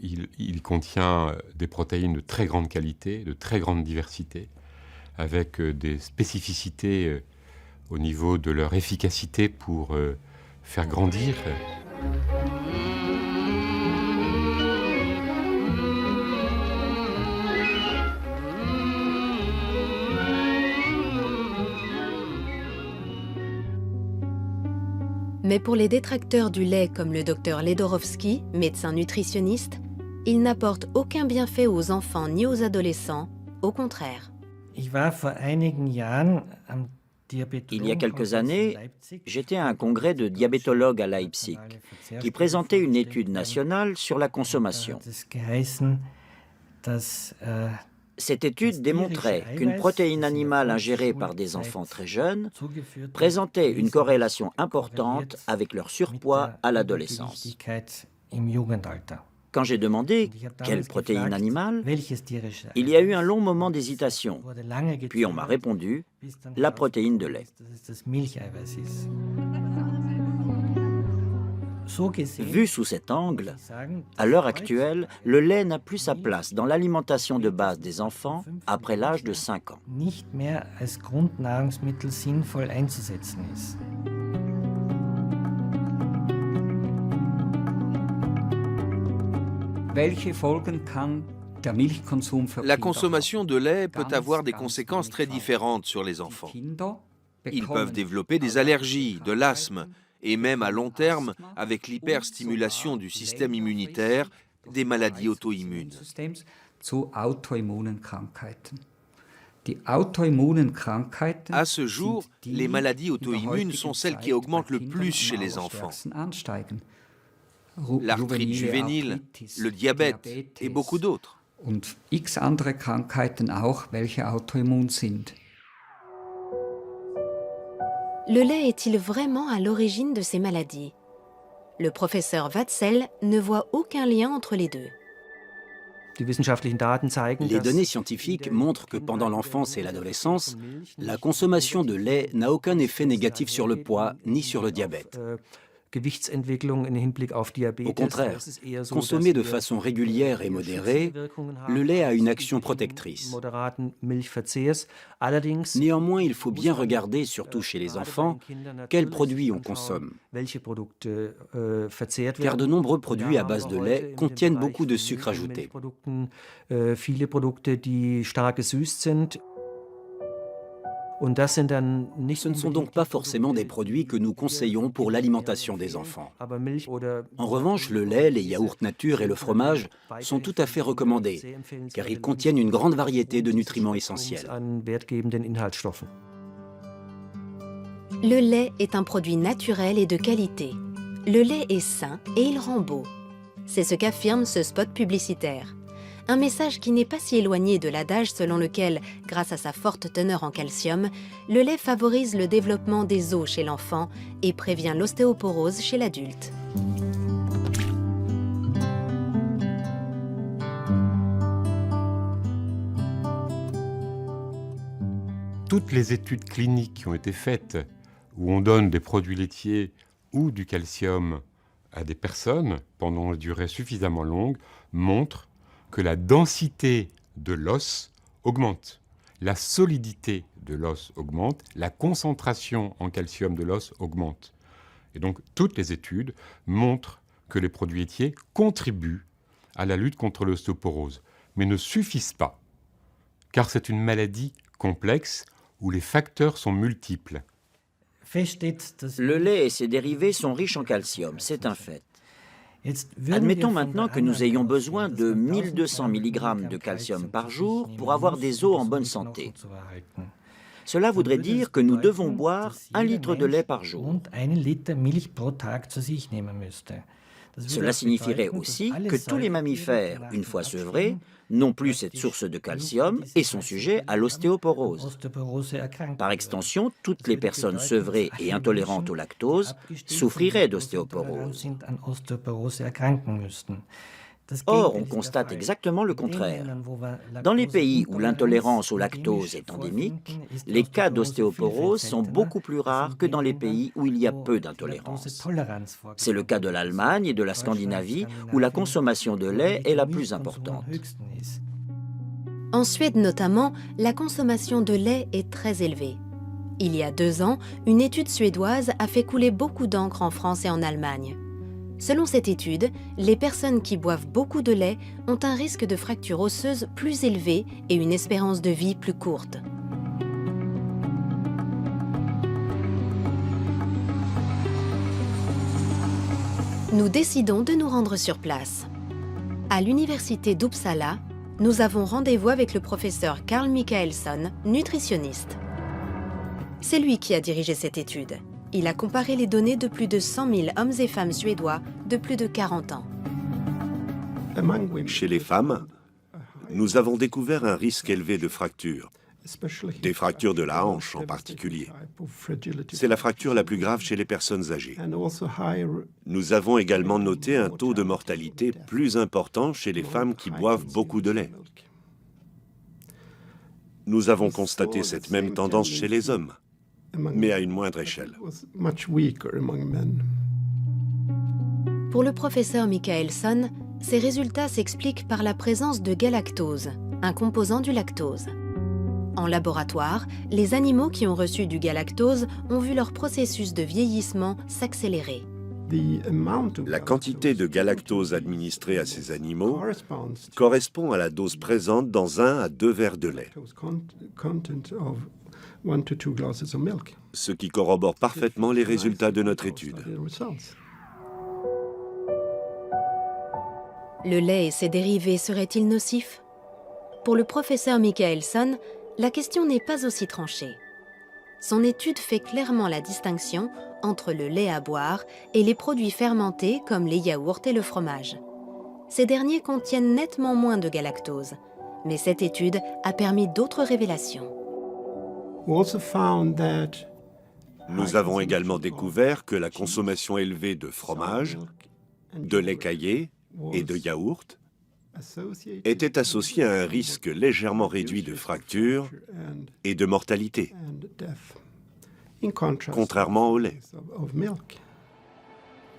Il contient des protéines de très grande qualité, de très grande diversité, avec des spécificités au niveau de leur efficacité pour faire grandir. Mais pour les détracteurs du lait comme le docteur Ledorovsky, médecin nutritionniste, il n'apporte aucun bienfait aux enfants ni aux adolescents, au contraire. Il y a quelques années, j'étais à un congrès de diabétologues à Leipzig qui présentait une étude nationale sur la consommation. Cette étude démontrait qu'une protéine animale ingérée par des enfants très jeunes présentait une corrélation importante avec leur surpoids à l'adolescence. Quand j'ai demandé quelle protéine animale, il y a eu un long moment d'hésitation. Puis on m'a répondu la protéine de lait. Vu sous cet angle, à l'heure actuelle, le lait n'a plus sa place dans l'alimentation de base des enfants après l'âge de 5 ans. La consommation de lait peut avoir des conséquences très différentes sur les enfants. Ils peuvent développer des allergies, de l'asthme, et même à long terme, avec l'hyperstimulation du système immunitaire, des maladies auto-immunes. À ce jour, les maladies auto-immunes sont celles qui augmentent le plus chez les enfants. L'arthrite juvénile, le diabète et beaucoup d'autres. Le lait est-il vraiment à l'origine de ces maladies? Le professeur Watzel ne voit aucun lien entre les deux. Les données scientifiques montrent que pendant l'enfance et l'adolescence, la consommation de lait n'a aucun effet négatif sur le poids ni sur le diabète. Au contraire, consommé de façon régulière et modérée, le lait a une action protectrice. Néanmoins, il faut bien regarder, surtout chez les enfants, quels produits on consomme. Car de nombreux produits à base de lait contiennent beaucoup de sucre ajouté. Ce ne sont donc pas forcément des produits que nous conseillons pour l'alimentation des enfants. En revanche, le lait, les yaourts nature et le fromage sont tout à fait recommandés, car ils contiennent une grande variété de nutriments essentiels. Le lait est un produit naturel et de qualité. Le lait est sain et il rend beau. C'est ce qu'affirme ce spot publicitaire. Un message qui n'est pas si éloigné de l'adage selon lequel, grâce à sa forte teneur en calcium, le lait favorise le développement des os chez l'enfant et prévient l'ostéoporose chez l'adulte. Toutes les études cliniques qui ont été faites, où on donne des produits laitiers ou du calcium à des personnes pendant une durée suffisamment longue, montrent que la densité de l'os augmente, la solidité de l'os augmente, la concentration en calcium de l'os augmente. Et donc, toutes les études montrent que les produits laitiers contribuent à la lutte contre l'ostéoporose, mais ne suffisent pas, car c'est une maladie complexe où les facteurs sont multiples. Le lait et ses dérivés sont riches en calcium, c'est un fait. Admettons maintenant que nous ayons besoin de 1200 mg de calcium par jour pour avoir des os en bonne santé. Cela voudrait dire que nous devons boire 1 litre de lait par jour. Cela signifierait aussi que tous les mammifères, une fois sevrés, n'ont plus cette source de calcium et sont sujets à l'ostéoporose. Par extension, toutes les personnes sevrées et intolérantes au lactose souffriraient d'ostéoporose. Or, on constate exactement le contraire. Dans les pays où l'intolérance au lactose est endémique, les cas d'ostéoporose sont beaucoup plus rares que dans les pays où il y a peu d'intolérance. C'est le cas de l'Allemagne et de la Scandinavie, où la consommation de lait est la plus importante. En Suède notamment, la consommation de lait est très élevée. Il y a 2 ans, une étude suédoise a fait couler beaucoup d'encre en France et en Allemagne. Selon cette étude, les personnes qui boivent beaucoup de lait ont un risque de fracture osseuse plus élevé et une espérance de vie plus courte. Nous décidons de nous rendre sur place. À l'université d'Uppsala, nous avons rendez-vous avec le professeur Carl Michaelsson, nutritionniste. C'est lui qui a dirigé cette étude. Il a comparé les données de plus de 100 000 hommes et femmes suédois de plus de 40 ans. Chez les femmes, nous avons découvert un risque élevé de fractures, des fractures de la hanche en particulier. C'est la fracture la plus grave chez les personnes âgées. Nous avons également noté un taux de mortalité plus important chez les femmes qui boivent beaucoup de lait. Nous avons constaté cette même tendance chez les hommes, mais à une moindre échelle. Pour le professeur Michaelson, ces résultats s'expliquent par la présence de galactose, un composant du lactose. En laboratoire, les animaux qui ont reçu du galactose ont vu leur processus de vieillissement s'accélérer. La quantité de galactose administrée à ces animaux correspond à la dose présente dans 1 à 2 verres de lait, ce qui corrobore parfaitement les résultats de notre étude. Le lait et ses dérivés seraient-ils nocifs? Pour le professeur Michaelson, la question n'est pas aussi tranchée. Son étude fait clairement la distinction entre le lait à boire et les produits fermentés comme les yaourts et le fromage. Ces derniers contiennent nettement moins de galactose, mais cette étude a permis d'autres révélations. Nous avons également découvert que la consommation élevée de fromage, de lait caillé et de yaourt était associée à un risque légèrement réduit de fractures et de mortalité, contrairement au lait.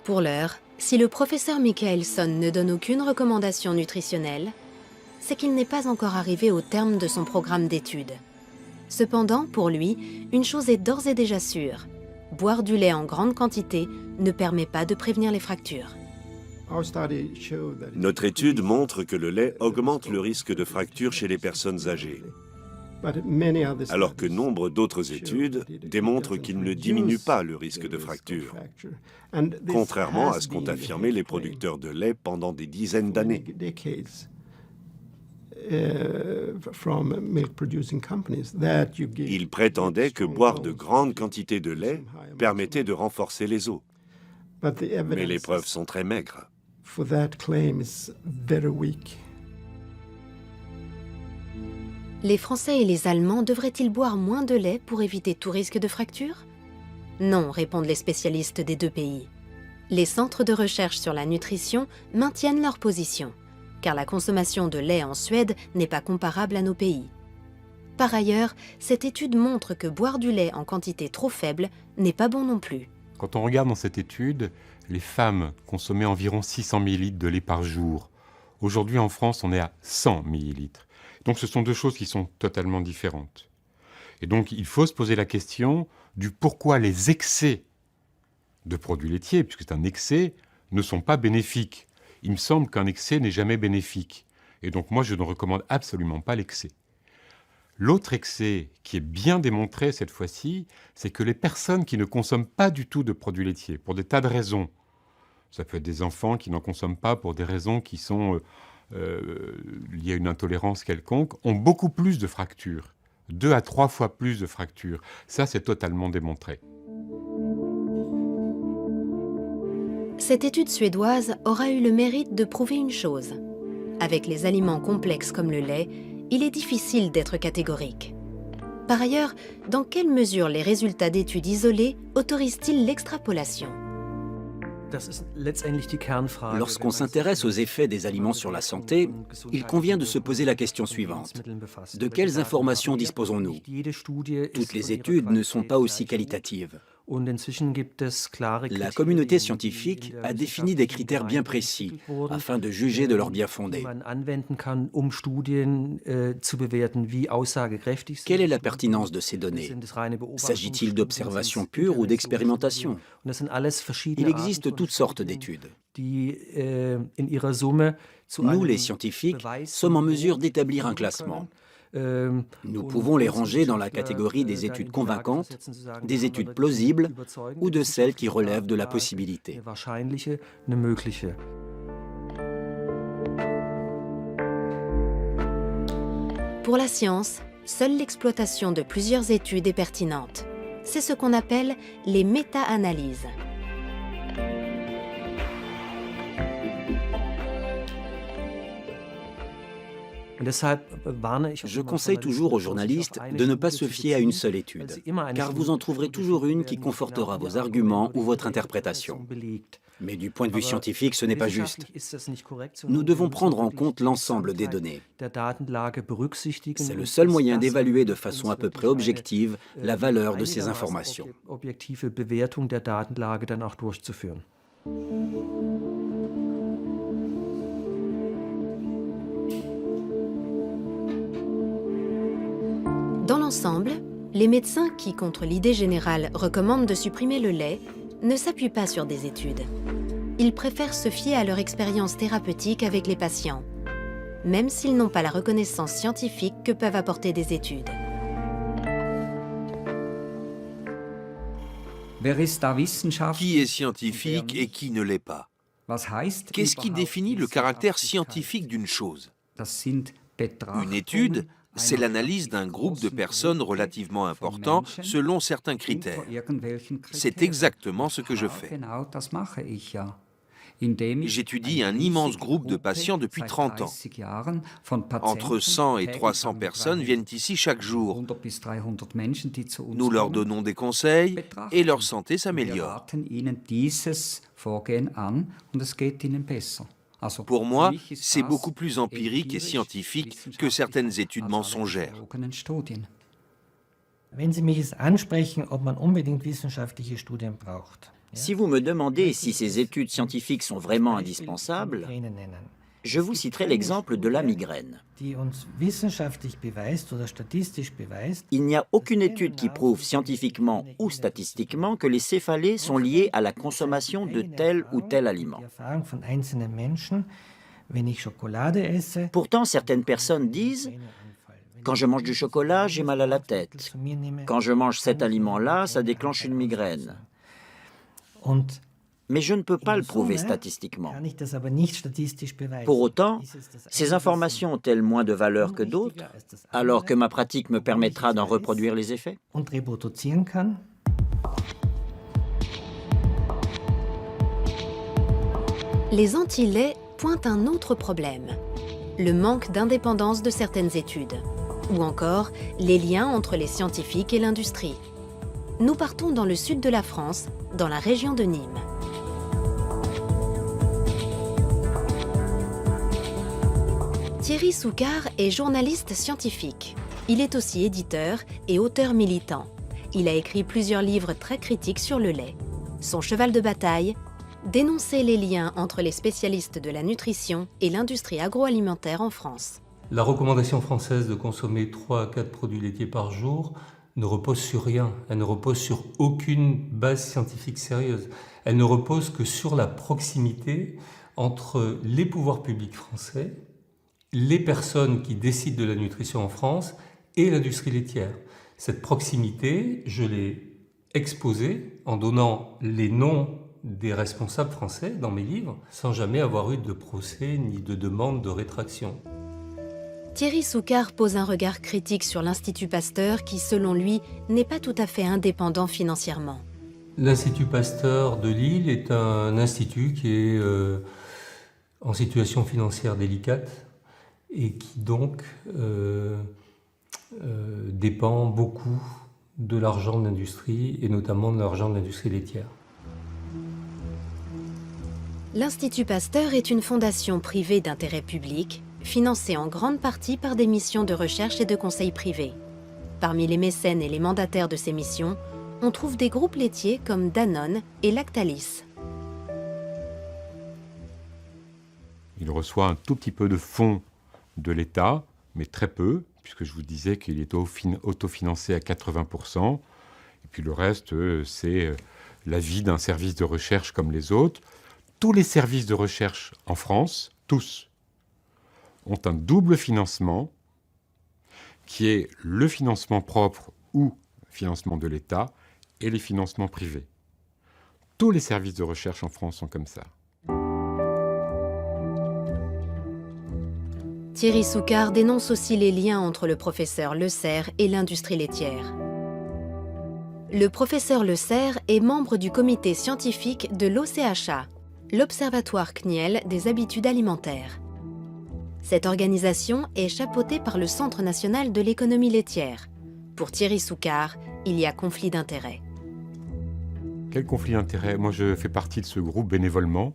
Pour l'heure, si le professeur Michaelson ne donne aucune recommandation nutritionnelle, c'est qu'il n'est pas encore arrivé au terme de son programme d'études. Cependant, pour lui, une chose est d'ores et déjà sûre. Boire du lait en grande quantité ne permet pas de prévenir les fractures. Notre étude montre que le lait augmente le risque de fracture chez les personnes âgées, alors que nombre d'autres études démontrent qu'il ne diminue pas le risque de fracture, contrairement à ce qu'ont affirmé les producteurs de lait pendant des dizaines d'années. Ils prétendaient que boire de grandes quantités de lait permettait de renforcer les os, mais les preuves sont très maigres. Les Français et les Allemands devraient-ils boire moins de lait pour éviter tout risque de fracture? Non, répondent les spécialistes des deux pays. Les centres de recherche sur la nutrition maintiennent leur position, car la consommation de lait en Suède n'est pas comparable à nos pays. Par ailleurs, cette étude montre que boire du lait en quantité trop faible n'est pas bon non plus. Quand on regarde dans cette étude, les femmes consommaient environ 600 ml de lait par jour. Aujourd'hui, en France, on est à 100 ml. Donc ce sont deux choses qui sont totalement différentes. Et donc il faut se poser la question du pourquoi les excès de produits laitiers, puisque c'est un excès, ne sont pas bénéfiques. Il me semble qu'un excès n'est jamais bénéfique. Et donc moi, je ne recommande absolument pas l'excès. L'autre excès qui est bien démontré cette fois-ci, c'est que les personnes qui ne consomment pas du tout de produits laitiers, pour des tas de raisons, ça peut être des enfants qui n'en consomment pas pour des raisons qui sont liées à une intolérance quelconque, ont beaucoup plus de fractures, 2 à 3 fois plus de fractures. Ça, c'est totalement démontré. Cette étude suédoise aura eu le mérite de prouver une chose. Avec les aliments complexes comme le lait, il est difficile d'être catégorique. Par ailleurs, dans quelle mesure les résultats d'études isolées autorisent-ils l'extrapolation? Lorsqu'on s'intéresse aux effets des aliments sur la santé, il convient de se poser la question suivante. De quelles informations disposons-nous? Toutes les études ne sont pas aussi qualitatives. La communauté scientifique a défini des critères bien précis afin de juger de leur bien-fondé. Quelle est la pertinence de ces données? S'agit-il d'observations pures ou d'expérimentations? Il existe toutes sortes d'études. Nous, les scientifiques, sommes en mesure d'établir un classement. Nous pouvons les ranger dans la catégorie des études convaincantes, des études plausibles ou de celles qui relèvent de la possibilité. Pour la science, seule l'exploitation de plusieurs études est pertinente. c'est ce qu'on appelle les méta-analyses. Je conseille toujours aux journalistes de ne pas se fier à une seule étude, car vous en trouverez toujours une qui confortera vos arguments ou votre interprétation. Mais du point de vue scientifique, ce n'est pas juste. Nous devons prendre en compte l'ensemble des données. C'est le seul moyen d'évaluer de façon à peu près objective la valeur de ces informations. Dans l'ensemble, les médecins qui, contre l'idée générale, recommandent de supprimer le lait, ne s'appuient pas sur des études. Ils préfèrent se fier à leur expérience thérapeutique avec les patients, même s'ils n'ont pas la reconnaissance scientifique que peuvent apporter des études. Qui est scientifique et qui ne l'est pas? Qu'est-ce qui définit le caractère scientifique d'une chose? Une étude, c'est l'analyse d'un groupe de personnes relativement important selon certains critères. C'est exactement ce que je fais. J'étudie un immense groupe de patients depuis 30 ans. Entre 100 et 300 personnes viennent ici chaque jour. Nous leur donnons des conseils et leur santé s'améliore. Pour moi, c'est beaucoup plus empirique et scientifique que certaines études mensongères. Si vous me demandez si ces études scientifiques sont vraiment indispensables, je vous citerai l'exemple de la migraine. Il n'y a aucune étude qui prouve scientifiquement ou statistiquement que les céphalées sont liées à la consommation de tel ou tel aliment. Pourtant, certaines personnes disent « Quand je mange du chocolat, j'ai mal à la tête. Quand je mange cet aliment-là, ça déclenche une migraine. » Mais je ne peux pas le prouver statistiquement. Pour autant, ces informations ont-elles moins de valeur que d'autres, alors que ma pratique me permettra d'en reproduire les effets? Les anti-laits pointent un autre problème, le manque d'indépendance de certaines études, ou encore les liens entre les scientifiques et l'industrie. Nous partons dans le sud de la France, dans la région de Nîmes. Thierry Soucard est journaliste scientifique. Il est aussi éditeur et auteur militant. Il a écrit plusieurs livres très critiques sur le lait. Son cheval de bataille, dénoncer les liens entre les spécialistes de la nutrition et l'industrie agroalimentaire en France. La recommandation française de consommer 3 à 4 produits laitiers par jour ne repose sur rien. Elle ne repose sur aucune base scientifique sérieuse. Elle ne repose que sur la proximité entre les pouvoirs publics français, les personnes qui décident de la nutrition en France et l'industrie laitière. Cette proximité, je l'ai exposée en donnant les noms des responsables français dans mes livres, sans jamais avoir eu de procès ni de demande de rétraction. Thierry Soucard pose un regard critique sur l'Institut Pasteur qui, selon lui, n'est pas tout à fait indépendant financièrement. L'Institut Pasteur de Lille est un institut qui est en situation financière délicate et qui donc dépend beaucoup de l'argent de l'industrie et notamment de l'argent de l'industrie laitière. L'Institut Pasteur est une fondation privée d'intérêt public, financée en grande partie par des missions de recherche et de conseil privés. Parmi les mécènes et les mandataires de ces missions, on trouve des groupes laitiers comme Danone et Lactalis. Il reçoit un tout petit peu de fonds de l'État, mais très peu, puisque je vous disais qu'il est autofinancé à 80%. Et puis le reste, c'est l'avis d'un service de recherche comme les autres. Tous les services de recherche en France, tous, ont un double financement qui est le financement propre ou financement de l'État et les financements privés. Tous les services de recherche en France sont comme ça. Thierry Soucard dénonce aussi les liens entre le professeur Le Serre et l'industrie laitière. Le professeur Le Serre est membre du comité scientifique de l'OCHA, l'Observatoire CNIEL des habitudes alimentaires. Cette organisation est chapeautée par le Centre national de l'économie laitière. Pour Thierry Soucard, il y a conflit d'intérêts. Quel conflit d'intérêts? Moi, je fais partie de ce groupe bénévolement.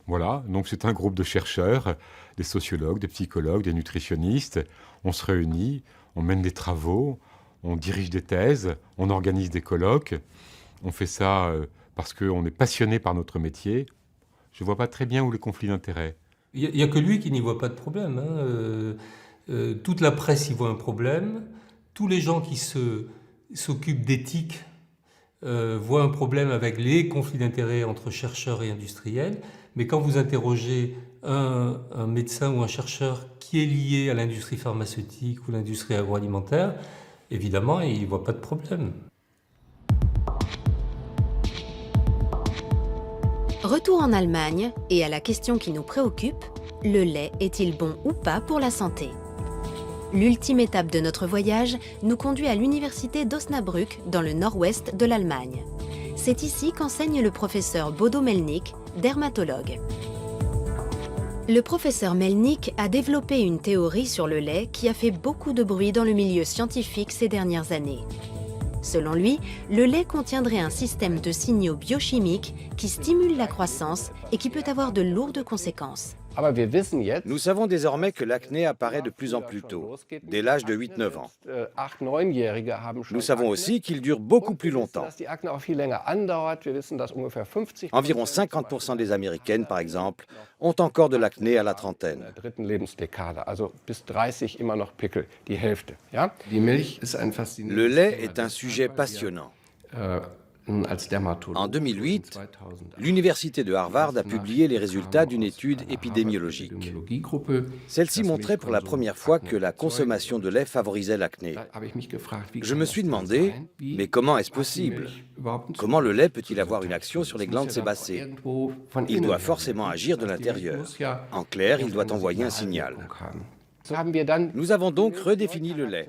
Voilà, donc c'est un groupe de chercheurs, des sociologues, des psychologues, des nutritionnistes. On se réunit, on mène des travaux, on dirige des thèses, on organise des colloques. On fait ça parce qu'on est passionné par notre métier. Je ne vois pas très bien où le conflit d'intérêts. Il n'y a que lui qui n'y voit pas de problème. Toute la presse y voit un problème. Tous les gens qui s'occupent d'éthique voient un problème avec les conflits d'intérêts entre chercheurs et industriels. Mais quand vous interrogez un médecin ou un chercheur qui est lié à l'industrie pharmaceutique ou l'industrie agroalimentaire, évidemment, il ne voit pas de problème. Retour en Allemagne, et à la question qui nous préoccupe, le lait est-il bon ou pas pour la santé? L'ultime étape de notre voyage nous conduit à l'université d'Osnabrück, dans le nord-ouest de l'Allemagne. C'est ici qu'enseigne le professeur Bodo Melnick, dermatologue. Le professeur Melnick a développé une théorie sur le lait qui a fait beaucoup de bruit dans le milieu scientifique ces dernières années. Selon lui, le lait contiendrait un système de signaux biochimiques qui stimule la croissance et qui peut avoir de lourdes conséquences. Nous savons désormais que l'acné apparaît de plus en plus tôt, dès l'âge de 8-9 ans. Nous savons aussi qu'il dure beaucoup plus longtemps. Environ 50% des Américaines, par exemple, ont encore de l'acné à la trentaine. Le lait est un sujet passionnant. En 2008, l'université de Harvard a publié les résultats d'une étude épidémiologique. Celle-ci montrait pour la première fois que la consommation de lait favorisait l'acné. Je me suis demandé, mais comment est-ce possible? Comment le lait peut-il avoir une action sur les glandes sébacées? Il doit forcément agir de l'intérieur. En clair, il doit envoyer un signal. Nous avons donc redéfini le lait.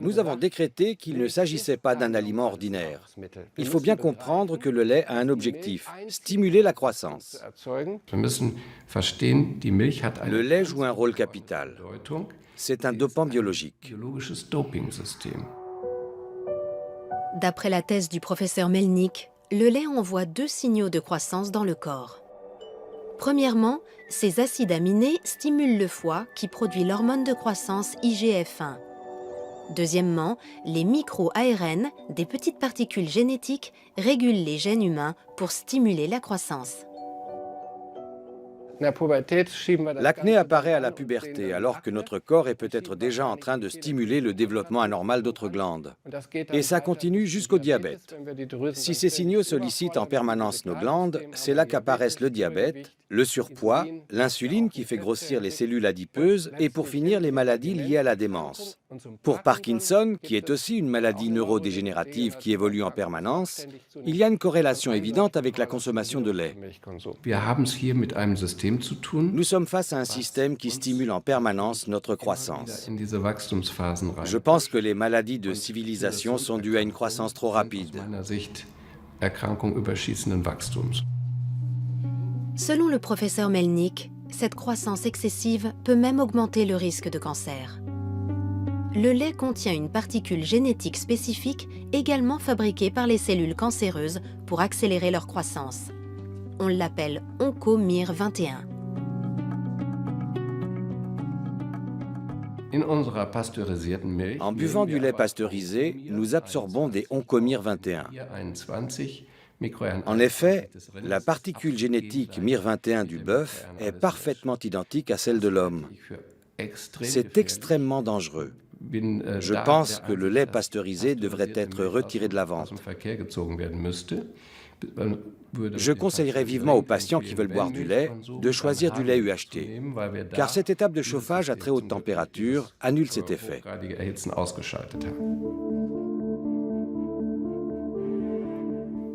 Nous avons décrété qu'il ne s'agissait pas d'un aliment ordinaire. Il faut bien comprendre que le lait a un objectif, stimuler la croissance. Le lait joue un rôle capital. C'est un dopant biologique. D'après la thèse du professeur Melnick, le lait envoie 2 signaux de croissance dans le corps. Premièrement, ces acides aminés stimulent le foie qui produit l'hormone de croissance IGF-1. Deuxièmement, les micro-ARN, des petites particules génétiques, régulent les gènes humains pour stimuler la croissance. L'acné apparaît à la puberté, alors que notre corps est peut-être déjà en train de stimuler le développement anormal d'autres glandes. Et ça continue jusqu'au diabète. Si ces signaux sollicitent en permanence nos glandes, c'est là qu'apparaissent le diabète, le surpoids, l'insuline qui fait grossir les cellules adipeuses et pour finir les maladies liées à la démence. Pour Parkinson, qui est aussi une maladie neurodégénérative qui évolue en permanence, il y a une corrélation évidente avec la consommation de lait. Nous sommes face à un système qui stimule en permanence notre croissance. Je pense que les maladies de civilisation sont dues à une croissance trop rapide. Selon le professeur Melnick, cette croissance excessive peut même augmenter le risque de cancer. Le lait contient une particule génétique spécifique également fabriquée par les cellules cancéreuses pour accélérer leur croissance. On l'appelle OncoMIR21. En buvant du lait pasteurisé, nous absorbons des OncoMIR21. En effet, la particule génétique MIR21 du bœuf est parfaitement identique à celle de l'homme. C'est extrêmement dangereux. Je pense que le lait pasteurisé devrait être retiré de la vente. Je conseillerais vivement aux patients qui veulent boire du lait de choisir du lait UHT, car cette étape de chauffage à très haute température annule cet effet.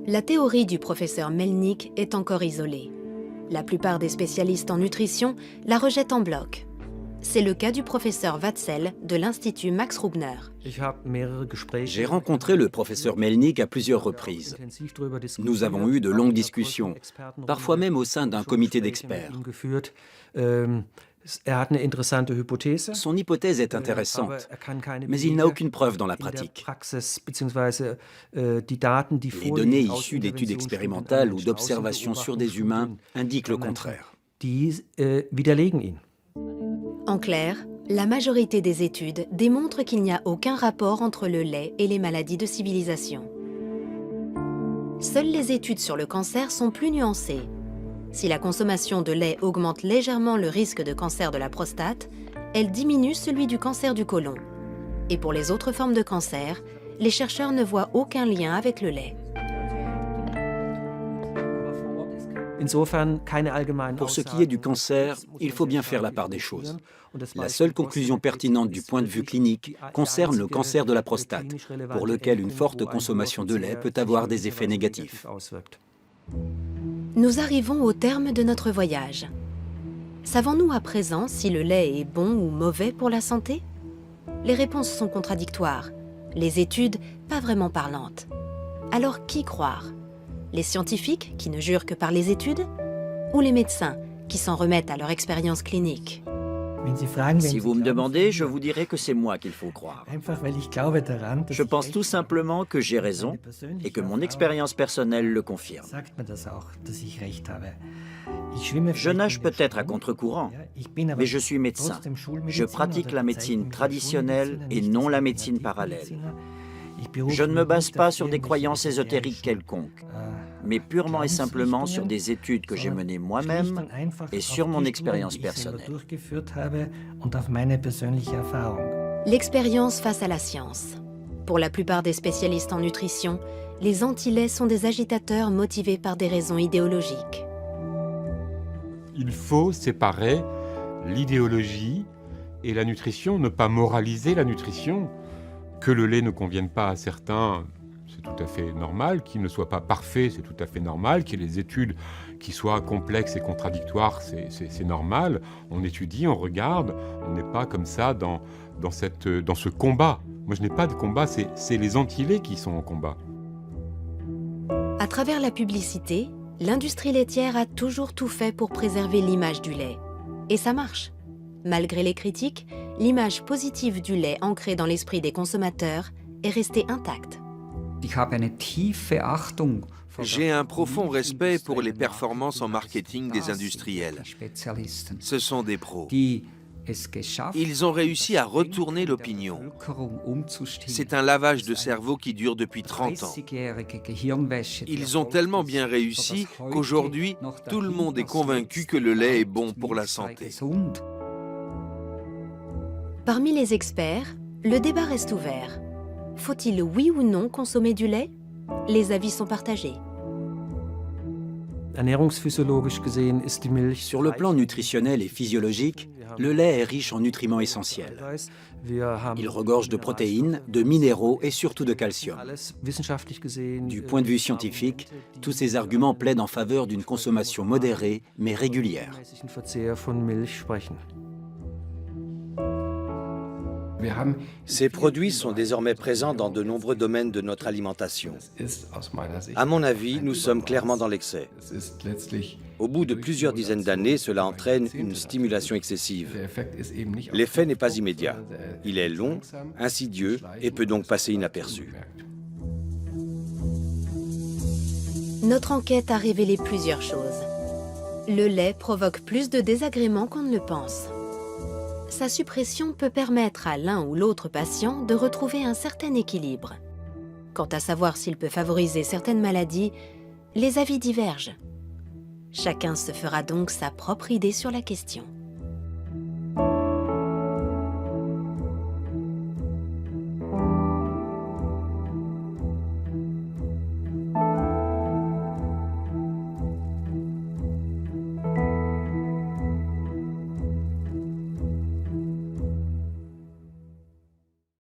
La théorie du professeur Melnick est encore isolée. La plupart des spécialistes en nutrition la rejettent en bloc. C'est le cas du professeur Watzel de l'Institut Max Rubner. J'ai rencontré le professeur Melnick à plusieurs reprises. Nous avons eu de longues discussions, parfois même au sein d'un comité d'experts. Son hypothèse est intéressante, mais il n'a aucune preuve dans la pratique. Les données issues d'études expérimentales ou d'observations sur des humains indiquent le contraire. En clair, la majorité des études démontrent qu'il n'y a aucun rapport entre le lait et les maladies de civilisation. Seules les études sur le cancer sont plus nuancées. Si la consommation de lait augmente légèrement le risque de cancer de la prostate, elle diminue celui du cancer du côlon. Et pour les autres formes de cancer, les chercheurs ne voient aucun lien avec le lait. Pour ce qui est du cancer, il faut bien faire la part des choses. La seule conclusion pertinente du point de vue clinique concerne le cancer de la prostate, pour lequel une forte consommation de lait peut avoir des effets négatifs. Nous arrivons au terme de notre voyage. Savons-nous à présent si le lait est bon ou mauvais pour la santé? Les réponses sont contradictoires, les études pas vraiment parlantes. Alors qui croire? Les scientifiques qui ne jurent que par les études? Ou les médecins qui s'en remettent à leur expérience clinique? Si vous me demandez, je vous dirai que c'est moi qu'il faut croire. Je pense tout simplement que j'ai raison et que mon expérience personnelle le confirme. Je nage peut-être à contre-courant, mais je suis médecin. Je pratique la médecine traditionnelle et non la médecine parallèle. Je ne me base pas sur des croyances ésotériques quelconques, mais purement et simplement sur des études que j'ai menées moi-même et sur mon expérience personnelle. L'expérience face à la science. Pour la plupart des spécialistes en nutrition, les anti-laits sont des agitateurs motivés par des raisons idéologiques. Il faut séparer l'idéologie et la nutrition, ne pas moraliser la nutrition. Que le lait ne convienne pas à certains, c'est tout à fait normal. Qu'il ne soit pas parfait, c'est tout à fait normal. Qu'il y ait des études qui soient complexes et contradictoires, c'est normal. On étudie, on regarde. On n'est pas comme ça dans ce combat. Moi, je n'ai pas de combat, c'est les anti-laits qui sont en combat. À travers la publicité, l'industrie laitière a toujours tout fait pour préserver l'image du lait. Et ça marche. Malgré les critiques, l'image positive du lait ancrée dans l'esprit des consommateurs est restée intacte. J'ai un profond respect pour les performances en marketing des industriels. Ce sont des pros. Ils ont réussi à retourner l'opinion. C'est un lavage de cerveau qui dure depuis 30 ans. Ils ont tellement bien réussi qu'aujourd'hui, tout le monde est convaincu que le lait est bon pour la santé. Parmi les experts, le débat reste ouvert. Faut-il oui ou non consommer du lait? Les avis sont partagés. Sur le plan nutritionnel et physiologique, le lait est riche en nutriments essentiels. Il regorge de protéines, de minéraux et surtout de calcium. Du point de vue scientifique, tous ces arguments plaident en faveur d'une consommation modérée mais régulière. Ces produits sont désormais présents dans de nombreux domaines de notre alimentation. À mon avis, nous sommes clairement dans l'excès. Au bout de plusieurs dizaines d'années, cela entraîne une stimulation excessive. L'effet n'est pas immédiat. Il est long, insidieux et peut donc passer inaperçu. Notre enquête a révélé plusieurs choses. Le lait provoque plus de désagréments qu'on ne le pense. Sa suppression peut permettre à l'un ou l'autre patient de retrouver un certain équilibre. Quant à savoir s'il peut favoriser certaines maladies, les avis divergent. Chacun se fera donc sa propre idée sur la question.